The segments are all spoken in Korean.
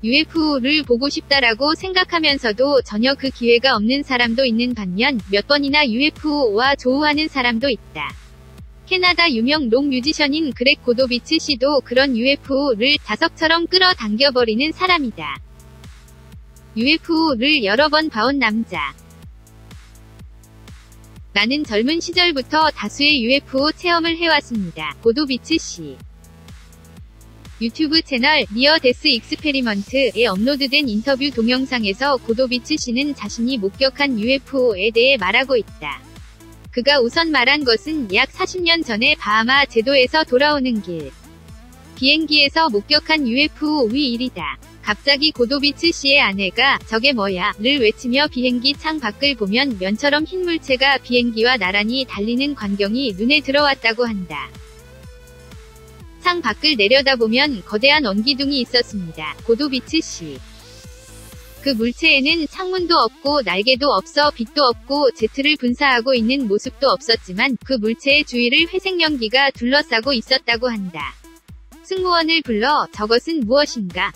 UFO를 보고 싶다라고 생각하면서도 전혀 그 기회가 없는 사람도 있는 반면 몇 번이나 UFO와 조우하는 사람도 있다. 캐나다 유명 록 뮤지션인 그렉 고도비츠 씨도 그런 UFO를 자석처럼 끌어당겨버리는 사람이다. UFO를 여러 번 봐온 남자. 나는 젊은 시절부터 다수의 UFO 체험을 해왔습니다. 고도비츠 씨. 유튜브 채널 니어 데스 익스페리먼트에 업로드된 인터뷰 동영상에서 고도비츠 씨는 자신이 목격한 UFO에 대해 말하고 있다. 그가 우선 말한 것은 약 40년 전에 바하마 제도에서 돌아오는 길. 비행기에서 목격한 UFO의 일이다. 갑자기 고도비츠 씨의 아내가 "저게 뭐야?" 를 외치며 비행기 창 밖을 보면 면처럼 흰 물체가 비행기와 나란히 달리는 광경이 눈에 들어왔다고 한다. 창 밖을 내려다보면 거대한 원기둥이 있었습니다. 고도비츠 씨. 그 물체에는 창문도 없고 날개도 없어 빛도 없고 제트를 분사하고 있는 모습도 없었지만 그 물체의 주위를 회색 연기가 둘러싸고 있었다고 한다. 승무원을 불러 "저것은 무엇인가?"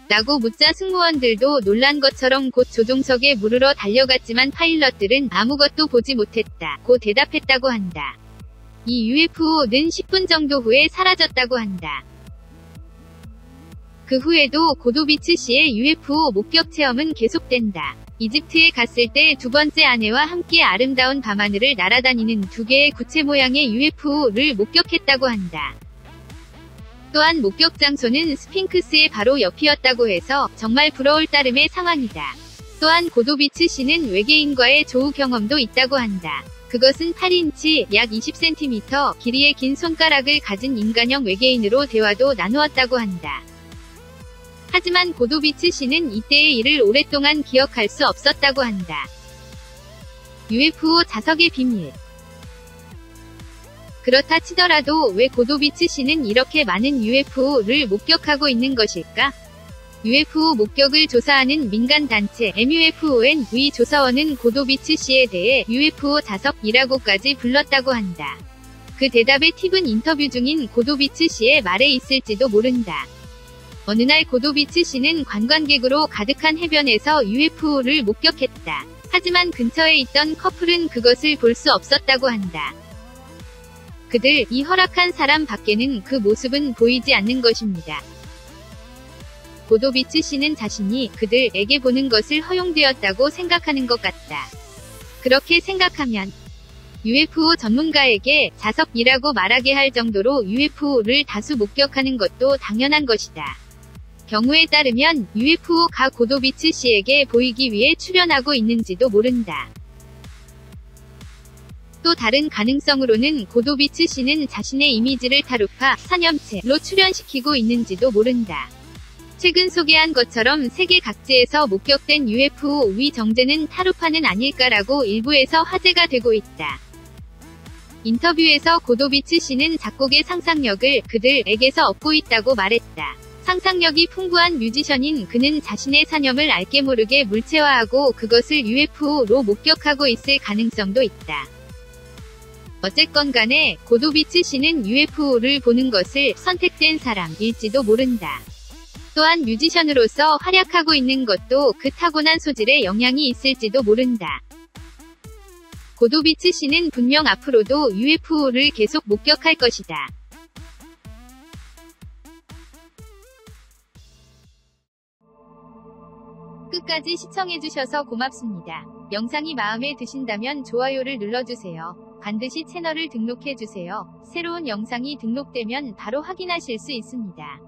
라고 묻자 승무원들도 놀란 것처럼 곧 조종석에 물으러 달려갔지만 파일럿들은 아무것도 보지 못했다 고 대답했다고 한다. 이 UFO는 10분 정도 후에 사라졌다고 한다. 그 후에도 고도비츠 씨의 UFO 목격 체험은 계속된다. 이집트에 갔을 때 두 번째 아내와 함께 아름다운 밤하늘을 날아다니는 두 개의 구체 모양의 UFO를 목격했다고 한다. 또한 목격 장소는 스핑크스의 바로 옆이었다고 해서 정말 부러울 따름의 상황이다. 또한 고도비츠 씨는 외계인과의 조우 경험도 있다고 한다. 그것은 8인치, 약 20cm 길이의 긴 손가락을 가진 인간형 외계인으로 대화도 나누었다고 한다. 하지만 고도비츠 씨는 이때의 일을 오랫동안 기억할 수 없었다고 한다. UFO 자석의 비밀. 그렇다 치더라도 왜 고도비츠 씨는 이렇게 많은 UFO를 목격하고 있는 것일까? UFO 목격을 조사하는 민간단체 MUFON의 조사원은 고도비츠 씨에 대해 UFO 자석이라고까지 불렀다고 한다. 그 대답의 팁은 인터뷰 중인 고도비츠 씨의 말에 있을지도 모른다. 어느 날 고도비츠 씨는 관광객으로 가득한 해변에서 UFO를 목격했다. 하지만 근처에 있던 커플은 그것을 볼 수 없었다고 한다. 그들이 허락한 사람 밖에는 그 모습은 보이지 않는 것입니다. 고도비츠 씨는 자신이 그들에게 보는 것을 허용되었다고 생각하는 것 같다. 그렇게 생각하면 UFO 전문가에게 자석이라고 말하게 할 정도로 UFO를 다수 목격하는 것도 당연한 것이다. 경우에 따르면 UFO가 고도비츠 씨에게 보이기 위해 출연하고 있는지도 모른다. 또 다른 가능성으로는 고도비츠 씨는 자신의 이미지를 타루파 사념체로 출연시키고 있는지도 모른다. 최근 소개한 것처럼 세계 각지에서 목격된 UFO의 정체는 타루파는 아닐까라고 일부에서 화제가 되고 있다. 인터뷰에서 고도비츠 씨는 작곡의 상상력을 그들에게서 얻고 있다고 말했다. 상상력이 풍부한 뮤지션인 그는 자신의 사념을 알게 모르게 물체화하고 그것을 UFO로 목격하고 있을 가능성도 있다. 어쨌건 간에 고도비츠 씨는 UFO를 보는 것을 선택된 사람일지도 모른다. 또한 뮤지션으로서 활약하고 있는 것도 그 타고난 소질에 영향이 있을지도 모른다. 고도비츠 씨는 분명 앞으로도 UFO를 계속 목격할 것이다. 끝까지 시청해주셔서 고맙습니다. 영상이 마음에 드신다면 좋아요를 눌러주세요. 반드시 채널을 등록해주세요. 새로운 영상이 등록되면 바로 확인하실 수 있습니다.